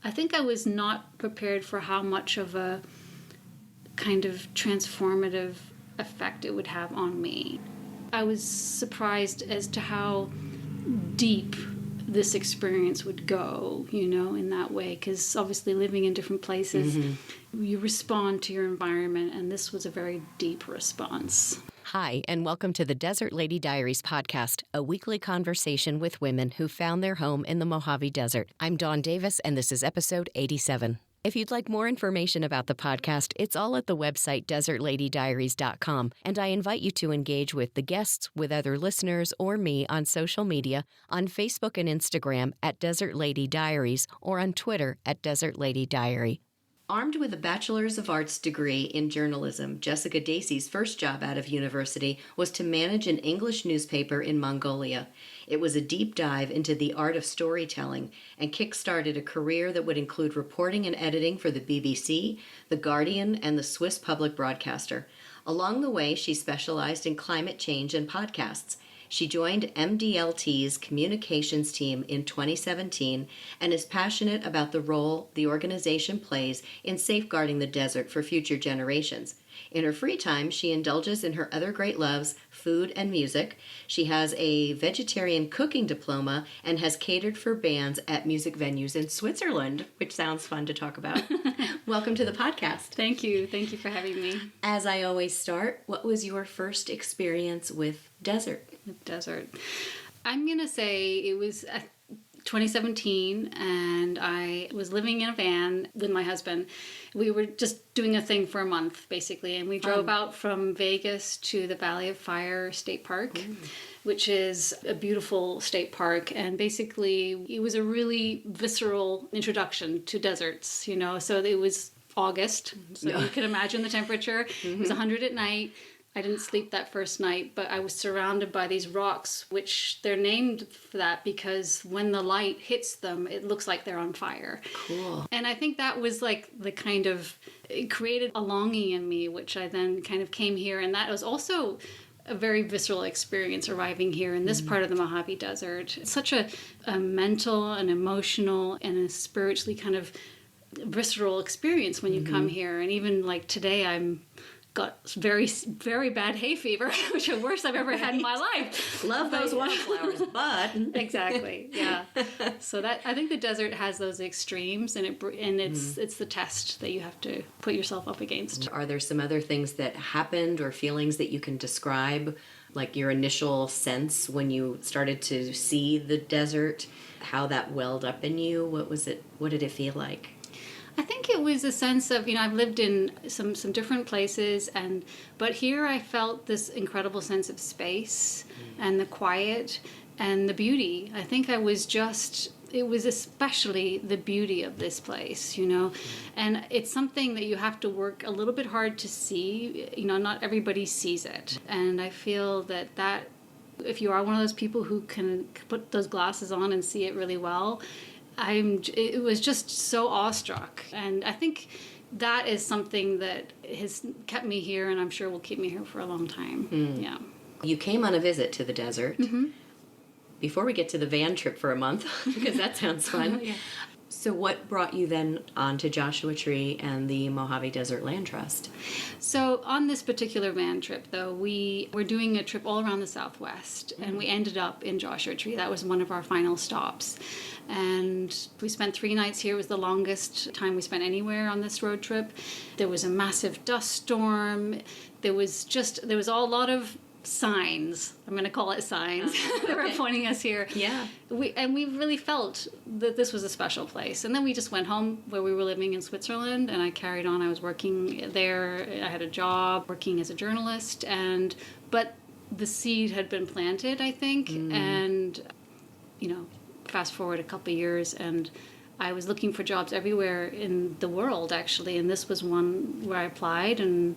I think I was not prepared for how much of a kind of transformative effect it would have on me. I was surprised as to how deep this experience would go, in that way, because obviously living in different places, you respond to your environment, and this was a very deep response. Hi, and welcome to the Desert Lady Diaries podcast, a weekly conversation with women who found their home in the Mojave Desert. I'm Dawn Davis, and this is episode 87. If you'd like more information about the podcast, it's all at the website desertladydiaries.com, and I invite you to engage with the guests, with other listeners, or me on social media, on Facebook and Instagram at Desert Lady Diaries, or on Twitter at Desert Lady Diary. Armed with a Bachelor's of Arts degree in journalism, Jessica Dacey's first job out of university was to manage an English newspaper in Mongolia. It was a deep dive into the art of storytelling and kick-started a career that would include reporting and editing for the BBC, The Guardian, and the Swiss public broadcaster. Along the way, she specialized in climate change and podcasts. She joined MDLT's communications team in 2017 and is passionate about the role the organization plays in safeguarding the desert for future generations. In her free time, she indulges in her other great loves, food and music. She has a vegetarian cooking diploma and has catered for bands at music venues in Switzerland, which sounds fun to talk about. Welcome to the podcast. Thank you. Thank you for having me. As I always start, what was your first experience with desert? Desert. I'm going to say it was 2017, and I was living in a van with my husband. We were just doing a thing for a month, basically, and we drove out from Vegas to the Valley of Fire State Park, which is a beautiful state park, and basically it was a really visceral introduction to deserts, so it was August, so you can imagine the temperature. It was 100 at night. I didn't sleep that first night, but I was surrounded by these rocks, which they're named for that because when the light hits them, it looks like they're on fire. Cool. And I think that was like it created a longing in me, which I then kind of came here. And that was also a very visceral experience arriving here in this part of the Mojave Desert. It's such a mental and emotional and a spiritually kind of visceral experience when you come here. And even like today, I'm got very, very bad hay fever, which is the worst I've ever had in my life. Love those wildflowers, but exactly, yeah. So that I think the desert has those extremes, and it's the test that you have to put yourself up against. Are there some other things that happened or feelings that you can describe, like your initial sense when you started to see the desert, how that welled up in you? What was it? What did it feel like? I think it was a sense of, I've lived in some different places, but here I felt this incredible sense of space and the quiet and the beauty. I think it was especially the beauty of this place, and it's something that you have to work a little bit hard to see. Not everybody sees it. And I feel that if you are one of those people who can put those glasses on and see it really well, it was just so awestruck. And I think that is something that has kept me here, and I'm sure will keep me here for a long time. Yeah. You came on a visit to the desert. Before we get to the van trip for a month, because that sounds fun. Yeah. So what brought you then on to Joshua Tree and the Mojave Desert Land Trust? So on this particular van trip, though, we were doing a trip all around the Southwest, and we ended up in Joshua Tree. That was one of our final stops. And we spent 3 nights here. It was the longest time we spent anywhere on this road trip. There was a massive dust storm. There was a lot of signs. I'm going to call it signs that were pointing us here. Yeah. We really felt that this was a special place. And then we just went home where we were living in Switzerland, and I carried on. I was working there. I had a job working as a journalist, but the seed had been planted, I think. And fast forward a couple of years, and I was looking for jobs everywhere in the world, actually, and this was one where I applied and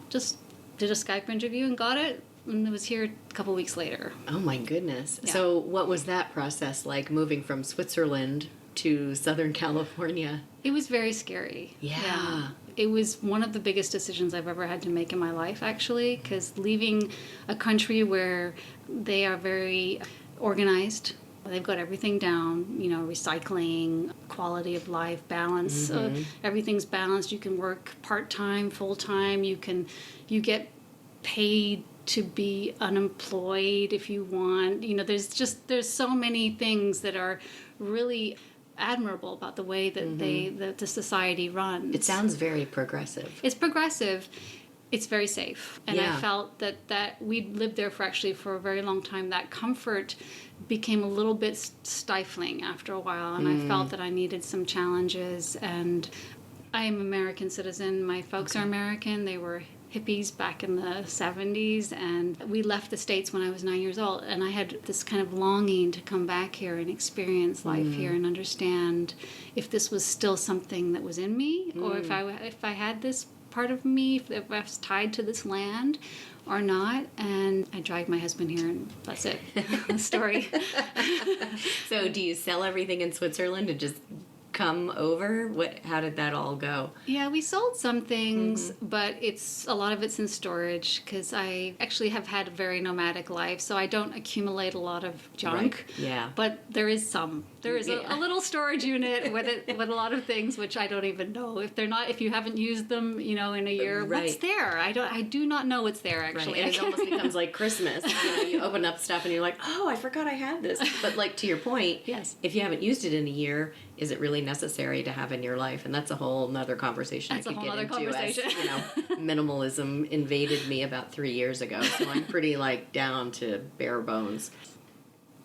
just did a Skype interview and got it, and it was here a couple weeks later. Oh my goodness. Yeah. So what was that process like, moving from Switzerland to Southern California? It was very scary. Yeah. It was one of the biggest decisions I've ever had to make in my life, actually, because leaving a country where they are very organized, They've got everything down, recycling, quality of life, balance. Everything's balanced. You can work part-time, full-time. You get paid to be unemployed if you want. There's so many things that are really admirable about the way that the society runs. It sounds very progressive. It's progressive. It's very safe. And Yeah. I felt that we'd lived there for a very long time. That comfort became a little bit stifling after a while, and I felt that I needed some challenges. And I am an American citizen. My folks are American. They were hippies back in the 70s, and we left the States when I was 9 years old, and I had this kind of longing to come back here and experience life here and understand if this was still something that was in me, or if I had this part of me, if I was tied to this land or not. And I dragged my husband here, and that's it. The story. So do you sell everything in Switzerland and just come over? How did that all go? Yeah, we sold some things, but a lot of it's in storage because I actually have had a very nomadic life, so I don't accumulate a lot of junk. Right. Yeah. But there is some. There is a little storage unit with a lot of things which I don't even know if you haven't used them, in a year. Right. What's there? I do not know what's there actually. Right. And it almost becomes like Christmas. You open up stuff and you're like, oh, I forgot I had this. But like to your point, Yes. If you haven't used it in a year, is it really necessary to have in your life? And that's a whole nother conversation That's I a could whole get nother into. conversation. As, minimalism invaded me about 3 years ago, so I'm pretty down to bare bones.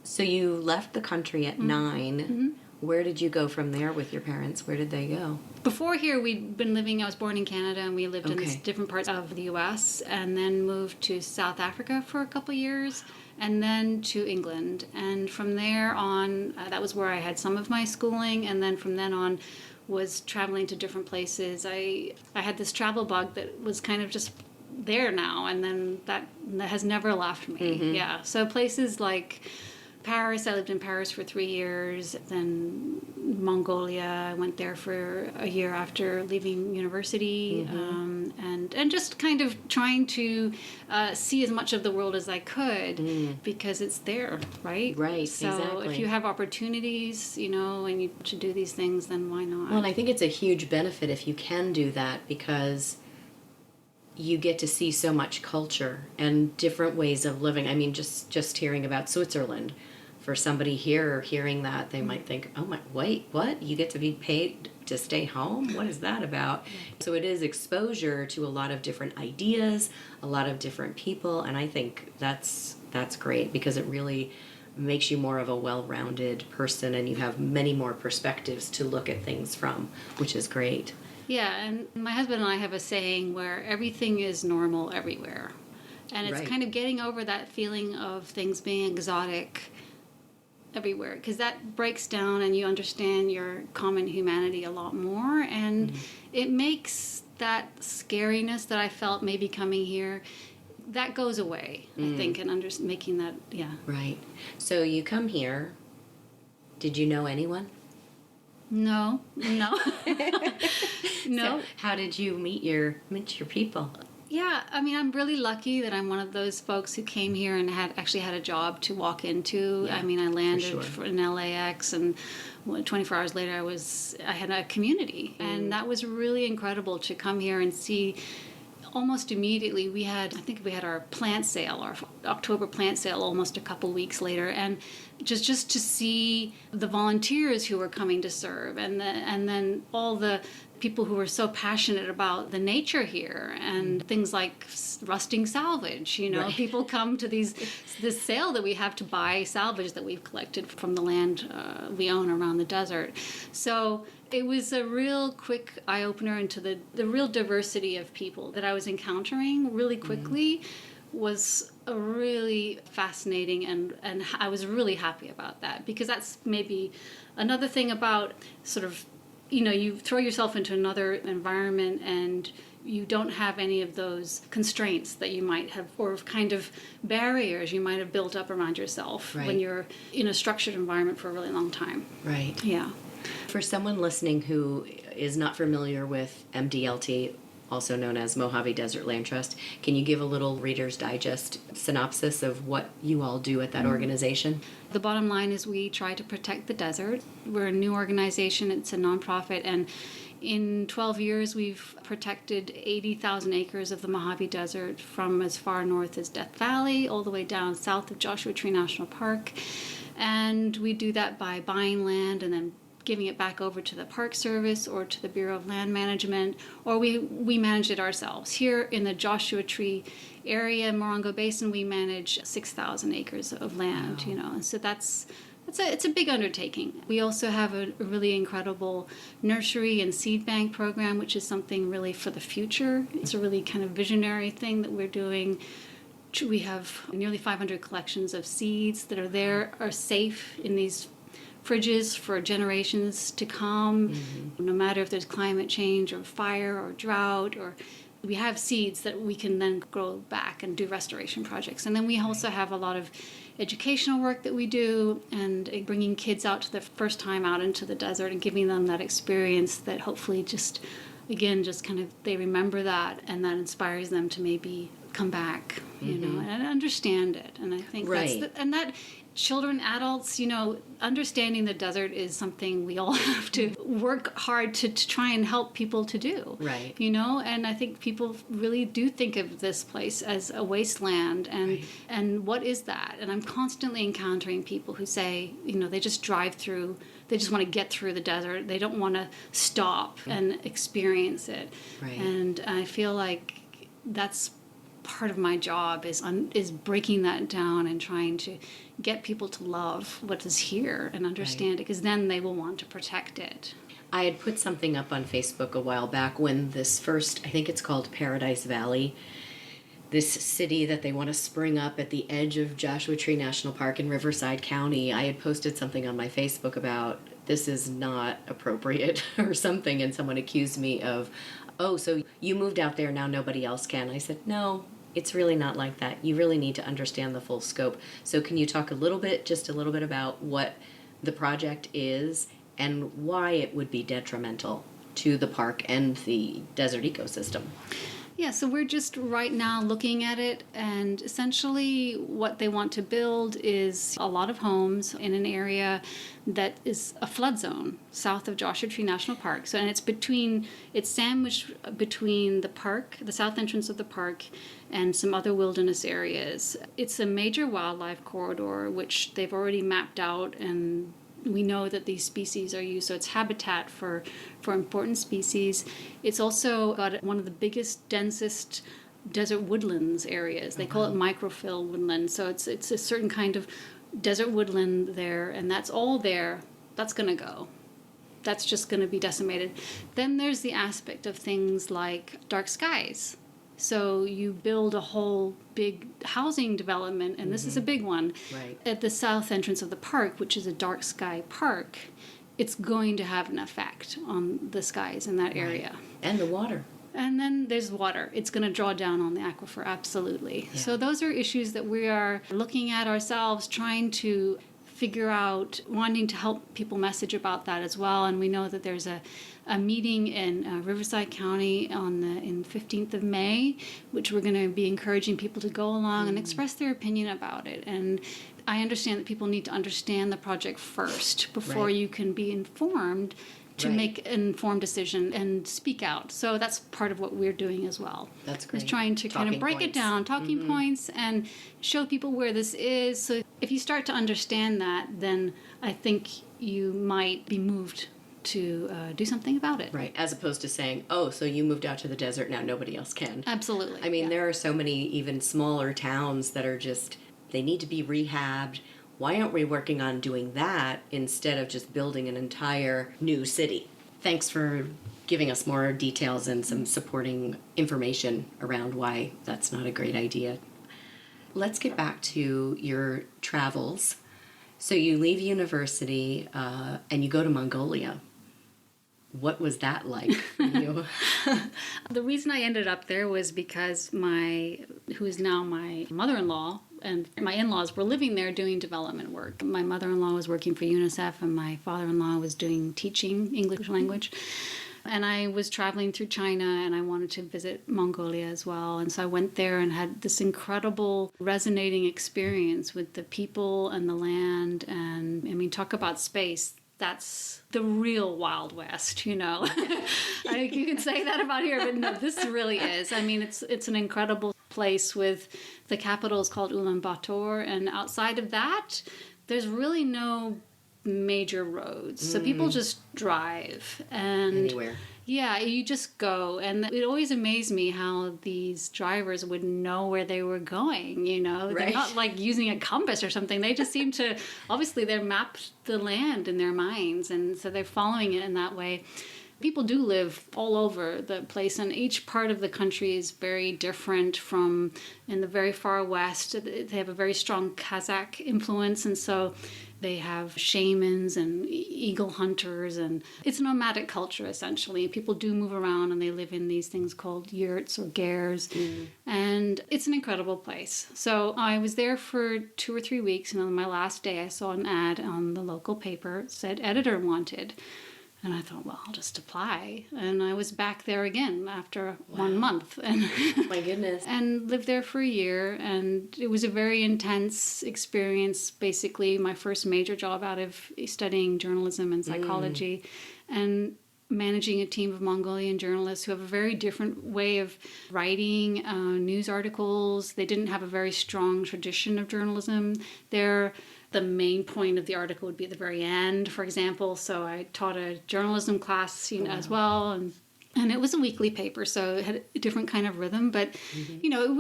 So you left the country at 9. Where did you go from there with your parents? Where did they go? Before here, we'd been living, I was born in Canada, and we lived in Okay. different parts of the U.S., and then moved to South Africa for a couple years, and then to England. And from there on, that was where I had some of my schooling, and then from then on was traveling to different places. I had this travel bug that was kind of just there now, and then that has never left me. Yeah, so places like Paris, I lived in Paris for 3 years, then Mongolia, I went there for a year after leaving university, and just kind of trying to see as much of the world as I could, because it's there, right? Right, so exactly. if you have opportunities, and you should do these things, then why not? Well, and I think it's a huge benefit if you can do that, because you get to see so much culture and different ways of living. I mean, just hearing about Switzerland, for somebody here hearing that, they might think, oh my, wait, what? You get to be paid to stay home? What is that about? So it is exposure to a lot of different ideas, a lot of different people, and I think that's great, because it really makes you more of a well-rounded person, and you have many more perspectives to look at things from, which is great. Yeah, and my husband and I have a saying where everything is normal everywhere. And it's Right. kind of getting over that feeling of things being exotic everywhere, because that breaks down and you understand your common humanity a lot more, and it makes that scariness that I felt maybe coming here, that goes away, I think, and making that, Right. So you come here. Did you know anyone? No. No. So how did you meet your people? Yeah, I mean, I'm really lucky that I'm one of those folks who came here and actually had a job to walk into. Yeah, I mean, I landed sure. in LAX, and 24 hours later, I had a community, and that was really incredible to come here and see. Almost immediately, I think we had our plant sale, our October plant sale, almost a couple weeks later, and just to see the volunteers who were coming to serve, and then all the people who were so passionate about the nature here, and things like rusting salvage. Right. People come to this sale that we have to buy salvage that we've collected from the land we own around the desert. So it was a real quick eye-opener into the real diversity of people that I was encountering really quickly. Was a really fascinating, and I was really happy about that, because that's maybe another thing about sort of, you throw yourself into another environment and you don't have any of those constraints that you might have, or kind of barriers you might have built up around yourself when you're in a structured environment for a really long time. Right. Yeah. For someone listening who is not familiar with MDLT, also known as Mojave Desert Land Trust. Can you give a little Reader's Digest synopsis of what you all do at that organization? The bottom line is we try to protect the desert. We're a new organization. It's a nonprofit, and in 12 years, we've protected 80,000 acres of the Mojave Desert from as far north as Death Valley all the way down south of Joshua Tree National Park. And we do that by buying land and then giving it back over to the Park Service or to the Bureau of Land Management, or we manage it ourselves. Here in the Joshua Tree area, Morongo Basin, we manage 6,000 acres of land, Wow. you know, and so it's a big undertaking. We also have a really incredible nursery and seed bank program, which is something really for the future. It's a really kind of visionary thing that we're doing. We have nearly 500 collections of seeds that are safe in these fridges for generations to come. No matter if there's climate change or fire or drought, or we have seeds that we can then grow back and do restoration projects. And then we also have a lot of educational work that we do, and bringing kids out to the first time out into the desert and giving them that experience that hopefully just kind of they remember that, and that inspires them to maybe come back, you know, and understand it. And I think that children, adults, you know, understanding the desert is something we all have to work hard to try and help people to do. Right. You know, and I think people really do think of this place as a wasteland, and what is that? And I'm constantly encountering people who say, you know, they just drive through, they just want to get through the desert. They don't want to stop and experience it. Right. And I feel like that's part of my job is breaking that down and trying to get people to love what is here and understand it, because then they will want to protect it. I had put something up on Facebook a while back when this first, I think it's called Paradise Valley, this city that they want to spring up at the edge of Joshua Tree National Park in Riverside County. I had posted something on my Facebook about this is not appropriate or something, and someone accused me of, oh, so you moved out there, now nobody else can. I said, no, it's really not like that. You really need to understand the full scope. So can you talk just a little bit about what the project is and why it would be detrimental to the park and the desert ecosystem? Yeah, so we're just right now looking at it, and essentially what they want to build is a lot of homes in an area that is a flood zone south of Joshua Tree National Park. So, and it's sandwiched between the park, the south entrance of the park, and some other wilderness areas. It's a major wildlife corridor, which they've already mapped out, and we know that these species are used, so it's habitat for important species. It's also got one of the biggest, densest desert woodlands areas. They call it microfill woodland. So it's a certain kind of desert woodland there, and that's all there. That's going to go. That's just going to be decimated. Then there's the aspect of things like dark skies. So you build a whole big housing development, and this is a big one, Right. at the south entrance of the park, which is a dark sky park. It's going to have an effect on the skies in that area. And the water. And then there's water. It's going to draw down on the aquifer, absolutely. Yeah. So those are issues that we are looking at ourselves, trying to figure out, wanting to help people message about that as well. And we know that there's a meeting in Riverside County in 15th of May, which we're going to be encouraging people to go along and express their opinion about it. And I understand that people need to understand the project first before Right. you can be informed to Right. make an informed decision and speak out. So that's part of what we're doing as well. That's great. Is trying to kind of Talking break it points. down, talking points, and show people where this is. So if you start to understand that, then I think you might be moved to do something about it. Right, as opposed to saying, oh, so you moved out to the desert, now nobody else can. Absolutely. I mean, yeah. there are so many even smaller towns that are just, they need to be rehabbed. Why aren't we working on doing that instead of just building an entire new city? Thanks for giving us more details and some supporting information around why that's not a great idea. Let's get back to your travels. So you leave university and you go to Mongolia. What was that like for you? The reason I ended up there was because who is now my mother-in-law, and my in-laws were living there doing development work. My mother-in-law was working for UNICEF, and my father-in-law was doing teaching English language. And I was traveling through China and I wanted to visit Mongolia as well. And so I went there and had this incredible resonating experience with the people and the land. And I mean, talk about space. That's the real Wild West, you know. You can say that about here, but no, this really is. I mean, it's an incredible place with the capital is called Ulaanbaatar. And outside of that, there's really no major roads. So people just drive and Anywhere. yeah, you just go. And it always amazed me how these drivers would know where they were going, you know. They're Right. not like using a compass or something. They just seem to, obviously they're mapped the land in their minds, and so they're following it in that way. People do live all over the place, and each part of the country is very different. From in the very far west, they have a very strong Kazakh influence, and so they have shamans and eagle hunters, and it's a nomadic culture essentially. People do move around and they live in these things called yurts or gers, and it's an incredible place. So I was there for 2 or 3 weeks, and on my last day I saw an ad on the local paper. It said editor wanted. And I thought, well, I'll just apply. And I was back there again after 1 month. And My goodness. and lived there for a year. And it was a very intense experience. Basically, my first major job out of studying journalism and psychology. And managing a team of Mongolian journalists who have a very different way of writing news articles. They didn't have a very strong tradition of journalism. The main point of the article would be at the very end, for example. So I taught a journalism class as well, and it was a weekly paper, so it had a different kind of rhythm. But you know, it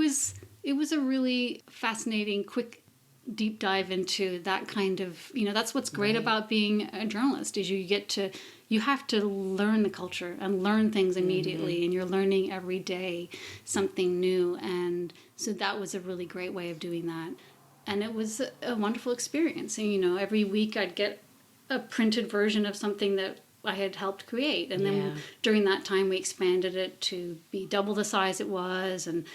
was a really fascinating, quick, deep dive into that kind of, you know, that's what's great about being a journalist is you have to learn the culture and learn things immediately, and you're learning every day something new. And so that was a really great way of doing that. And it was a wonderful experience. And, you know, every week I'd get a printed version of something that I had helped create. And then during that time, we expanded it to be double the size it was. And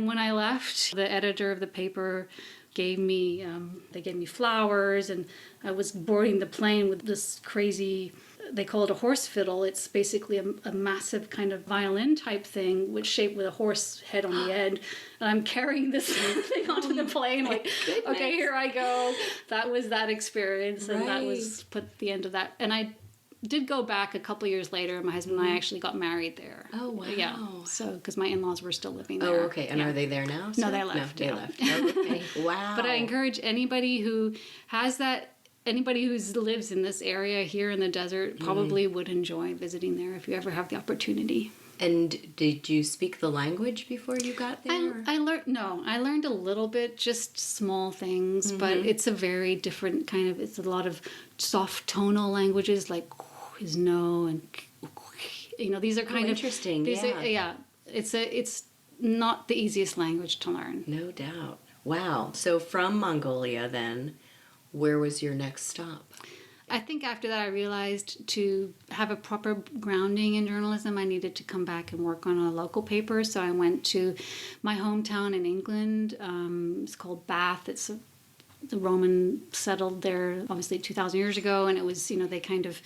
when I left, the editor of the paper gave me flowers. And I was boarding the plane with this crazy, they call it a horse fiddle. It's basically a massive kind of violin type thing, which shaped with a horse head on the end. And I'm carrying this thing onto the plane, like, okay, here I go. That was that experience, and that was put the end of that. And I did go back a couple years later. My husband and I actually got married there. Oh, wow. Yeah, so because my in-laws were still living there. Oh, okay. And are they there now? No, they left. No, they left. Oh, okay. Wow. But I encourage anybody who has that. Anybody who lives in this area here in the desert probably would enjoy visiting there if you ever have the opportunity. And did you speak the language before you got there? I learned a little bit, just small things, but it's a very different kind of, it's a lot of soft tonal languages like is no and, you know, these are kind of interesting. It's not the easiest language to learn. No doubt. Wow. So from Mongolia then, where was your next stop? I think after that I realized to have a proper grounding in journalism, I needed to come back and work on a local paper. So I went to my hometown in England. It's called Bath. The Roman settled there obviously 2,000 years ago, and it was, you know, they kind of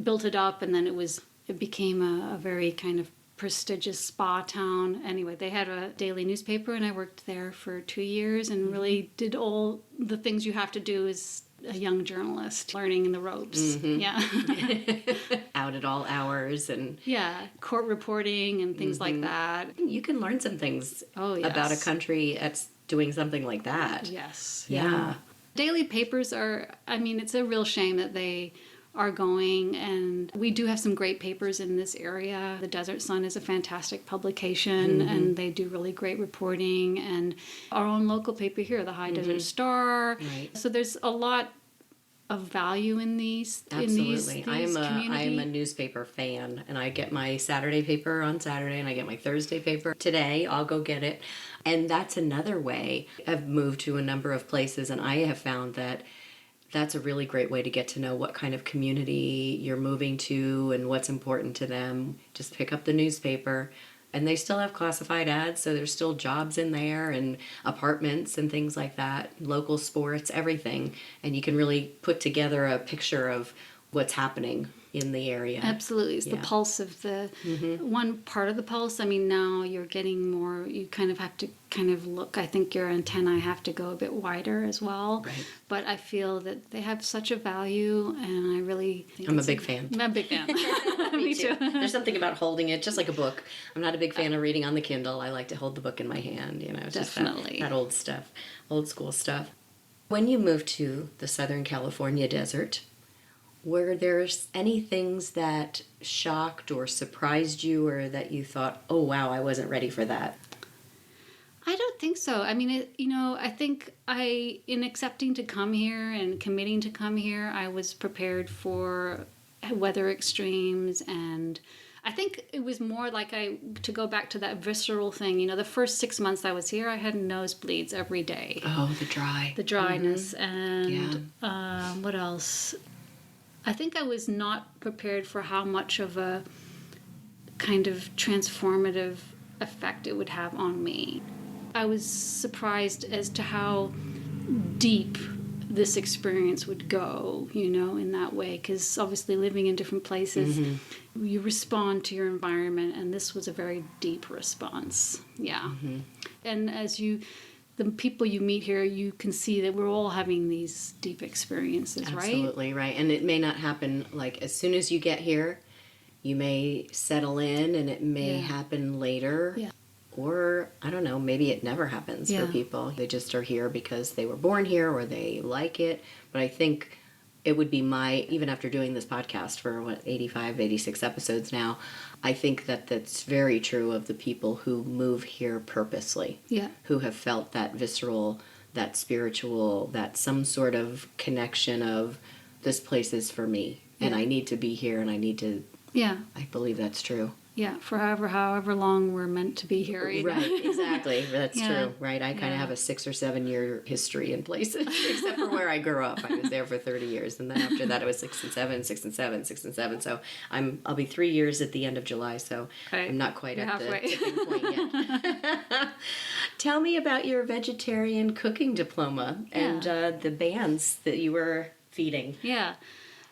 built it up, and then it became a very kind of prestigious spa town. Anyway, they had a daily newspaper, and I worked there for 2 years and really did all the things you have to do as a young journalist, learning the ropes. Yeah. Out at all hours and... Yeah, court reporting and things like that. You can learn some things about a country that's doing something like that. Yes. Yeah. Daily papers it's a real shame that they are going, and we do have some great papers in this area. The Desert Sun is a fantastic publication, and they do really great reporting, and our own local paper here, the High Desert Star. Right. So there's a lot of value in these. Absolutely. In these I am a newspaper fan, and I get my Saturday paper on Saturday, and I get my Thursday paper today. I'll go get it. And that's another way. I've moved to a number of places, and I have found that that's a really great way to get to know what kind of community you're moving to and what's important to them. Just pick up the newspaper, and they still have classified ads, so there's still jobs in there and apartments and things like that, local sports, everything. And you can really put together a picture of what's happening in the area. Absolutely. It's the pulse of the one part of the pulse. I mean, now you're getting more, you kind of have to kind of look. I think your antennae have to go a bit wider as well. Right. But I feel that they have such a value, and I really think I'm a big fan. I'm a big fan. Me too. There's something about holding it, just like a book. I'm not a big fan of reading on the Kindle. I like to hold the book in my hand, It's Definitely. just that old stuff, old school stuff. When you moved to the Southern California desert, were there any things that shocked or surprised you, or that you thought, oh wow, I wasn't ready for that? I don't think so. I mean, I think in accepting to come here and committing to come here, I was prepared for weather extremes, and I think it was more like to go back to that visceral thing. The first 6 months I was here, I had nosebleeds every day. Oh, the dryness, and what else? I think I was not prepared for how much of a kind of transformative effect it would have on me. I was surprised as to how deep this experience would go, in that way, because obviously living in different places, you respond to your environment, and this was a very deep response. Yeah. And as the people you meet here, you can see that we're all having these deep experiences, right? Absolutely, right. And it may not happen like as soon as you get here. You may settle in, and it may happen later. Yeah. Or, I don't know, maybe it never happens for people. They just are here because they were born here or they like it. But I think it would be even after doing this podcast for 85, 86 episodes now, I think that that's very true of the people who move here purposely. Yeah. Who have felt that visceral, that spiritual, that some sort of connection of this place is for me. And I need to be here, and I need to... Yeah. I believe that's true. Yeah, for however long we're meant to be here. Right, exactly. That's true, right? I kind of have a 6 or 7 year history in places, except for where I grew up. I was there for 30 years, and then after that it was 6 and 7, 6 and 7, 6 and 7. So I'll be 3 years at the end of July, so I'm not quite at the tipping point yet. Tell me about your vegetarian cooking diploma and the bands that you were feeding. Yeah.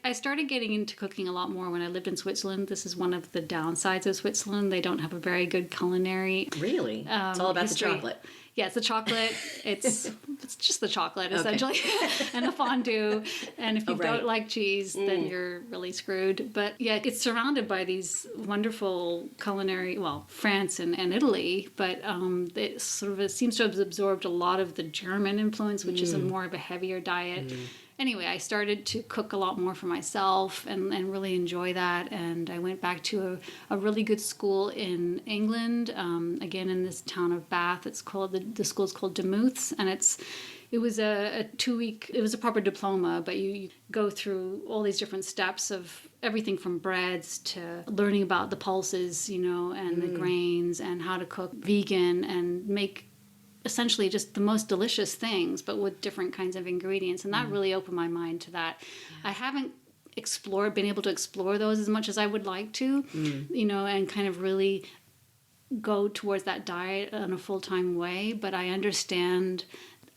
I started getting into cooking a lot more when I lived in Switzerland. This is one of the downsides of Switzerland. They don't have a very good culinary. Really? It's all about history. the chocolate. Yeah, it's the chocolate. It's just the chocolate, essentially, and the fondue. And if you don't like cheese, then you're really screwed. But yeah, it's surrounded by these wonderful culinary, France and Italy, but it seems to have absorbed a lot of the German influence, which is more of a heavier diet. Anyway, I started to cook a lot more for myself and really enjoy that. And I went back to a really good school in England, again in this town of Bath. It's called, the school's called Demuths, and it was a 2-week, it was a proper diploma, but you go through all these different steps of everything from breads to learning about the pulses, and the grains, and how to cook vegan and make essentially just the most delicious things, but with different kinds of ingredients. And that really opened my mind to that. Yeah. I haven't been able to explore those as much as I would like to, and kind of really go towards that diet in a full-time way. But I understand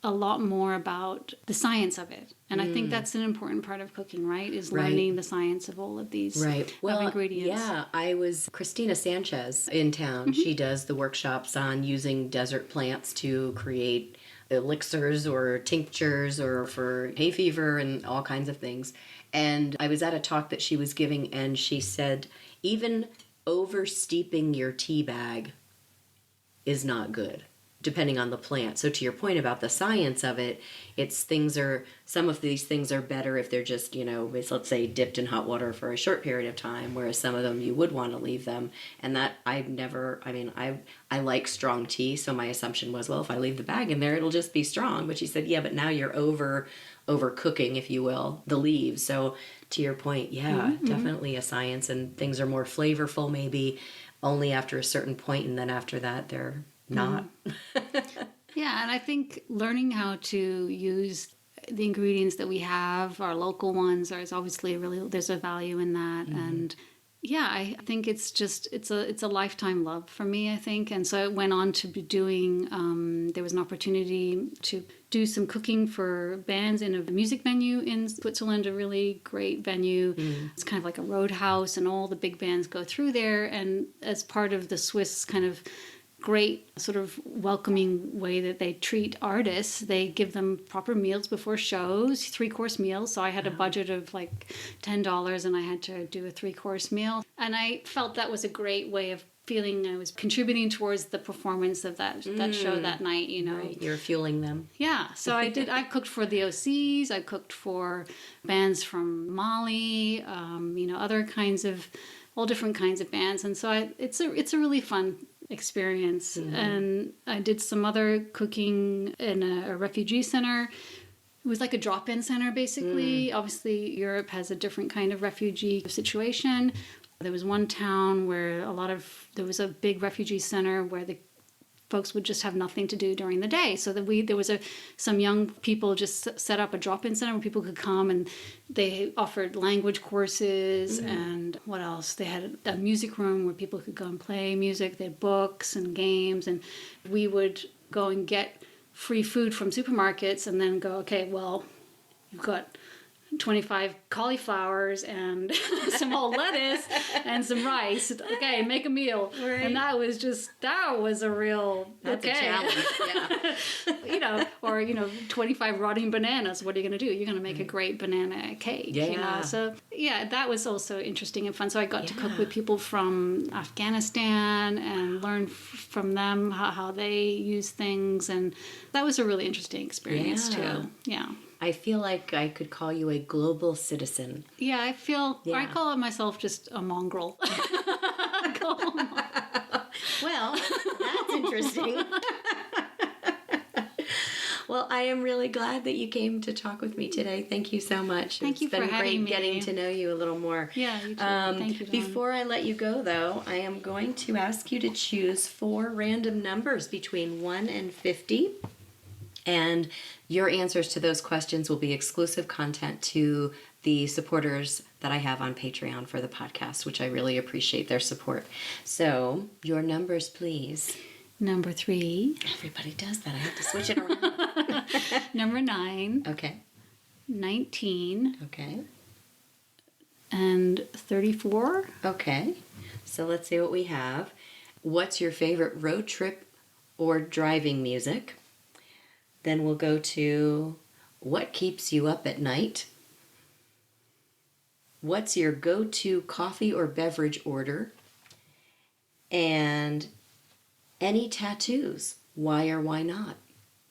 a lot more about the science of it. And I think that's an important part of cooking, right? Is learning the science of all of these ingredients. Yeah, I was Christina Sanchez in town. She does the workshops on using desert plants to create elixirs or tinctures or for hay fever and all kinds of things. And I was at a talk that she was giving, and she said, even over-steeping your tea bag is not good, depending on the plant. So to your point about the science of it, some of these things are better if they're just, let's say dipped in hot water for a short period of time, whereas some of them you would want to leave them. And that I like strong tea, so my assumption was, well, if I leave the bag in there, it'll just be strong. But she said, yeah, but now you're overcooking, if you will, the leaves. So to your point, definitely a science, and things are more flavorful maybe only after a certain point, and then after that they're not. Yeah, and I think learning how to use the ingredients that we have, our local ones, is obviously there's a value in that. And Yeah, I think it's a lifetime love for me, I think. And so I went on to be doing, there was an opportunity to do some cooking for bands in a music venue in Switzerland, a really great venue. It's kind of like a roadhouse, and all the big bands go through there. And as part of the Swiss kind of great sort of welcoming way that they treat artists, they give them proper meals before shows, 3-course meals. So I had a budget of like $10 and I had to do a 3-course meal. And I felt that was a great way of feeling I was contributing towards the performance of that show that night, you know. Right. You're fueling them. Yeah. So I cooked for the OCs, I cooked for bands from Mali, you know, all different kinds of bands. And so it's a really fun experience. And I did some other cooking in a refugee center. It was like a drop-in center, basically. Obviously, Europe has a different kind of refugee situation. There was one town where there was a big refugee center where the folks would just have nothing to do during the day. So there was some young people just set up a drop-in center where people could come, and they offered language courses and what else? They had a music room where people could go and play music. They had books and games, and we would go and get free food from supermarkets and then go, okay, well, you've got 25 cauliflowers and some old lettuce and some rice. Okay, make a meal. Right. And that was a real, That's a challenge, yeah. You know, or, 25 rotting bananas. What are you going to do? You're going to make a great banana cake. Yeah. You know? So, yeah, that was also interesting and fun. So I got to cook with people from Afghanistan and learn from them how they use things. And that was a really interesting experience, too. Yeah. I feel like I could call you a global citizen. Yeah, I call myself just a mongrel. Well, that's interesting. Well, I am really glad that you came to talk with me today. Thank you so much. Thank you for having me. It's been great getting to know you a little more. Yeah, you too. Thank you, Dawn. Before I let you go, though, I am going to ask you to choose 4 random numbers between 1 and 50. And your answers to those questions will be exclusive content to the supporters that I have on Patreon for the podcast, which I really appreciate their support. So, your numbers, please. Number 3. Everybody does that. I have to switch it around. Number 9. Okay. 19. Okay. And 34. Okay. So, let's see what we have. What's your favorite road trip or driving music? Then we'll go to what keeps you up at night? What's your go-to coffee or beverage order? And any tattoos, why or why not?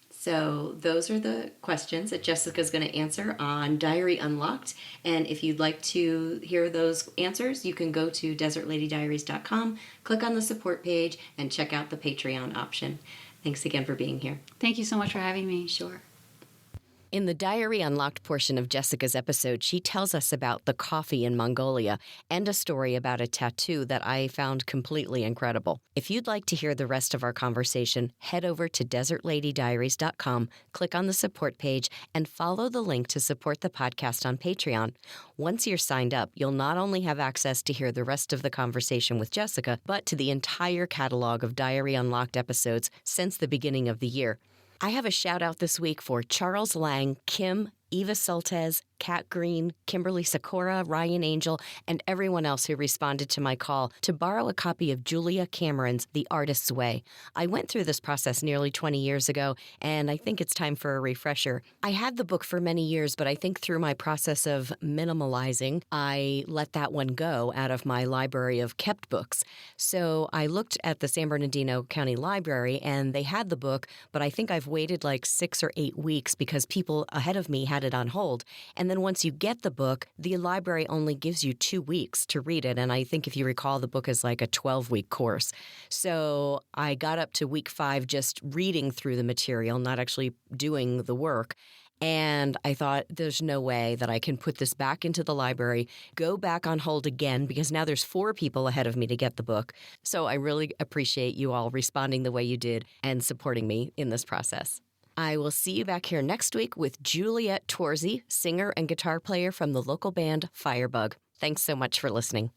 So those are the questions that Jessica's going to answer on Diary Unlocked. And if you'd like to hear those answers, you can go to desertladydiaries.com, click on the support page, and check out the Patreon option. Thanks again for being here. Thank you so much for having me. Sure. In the Diary Unlocked portion of Jessica's episode, she tells us about the coffee in Mongolia and a story about a tattoo that I found completely incredible. If you'd like to hear the rest of our conversation, head over to desertladydiaries.com, click on the support page, and follow the link to support the podcast on Patreon. Once you're signed up, you'll not only have access to hear the rest of the conversation with Jessica, but to the entire catalog of Diary Unlocked episodes since the beginning of the year. I have a shout out this week for Charles Lang, Kim, Eva Soltez, Kat Green, Kimberly Sakura, Ryan Angel, and everyone else who responded to my call to borrow a copy of Julia Cameron's The Artist's Way. I went through this process nearly 20 years ago, and I think it's time for a refresher. I had the book for many years, but I think through my process of minimalizing, I let that one go out of my library of kept books. So I looked at the San Bernardino County Library, and they had the book, but I think I've waited like 6 or 8 weeks because people ahead of me had it on hold. And then once you get the book, the library only gives you 2 weeks to read it. And I think if you recall, the book is like a 12-week course. So I got up to week 5 just reading through the material, not actually doing the work. And I thought, there's no way that I can put this back into the library, go back on hold again, because now there's 4 people ahead of me to get the book. So I really appreciate you all responding the way you did and supporting me in this process. I will see you back here next week with Juliette Torsey, singer and guitar player from the local band Firebug. Thanks so much for listening.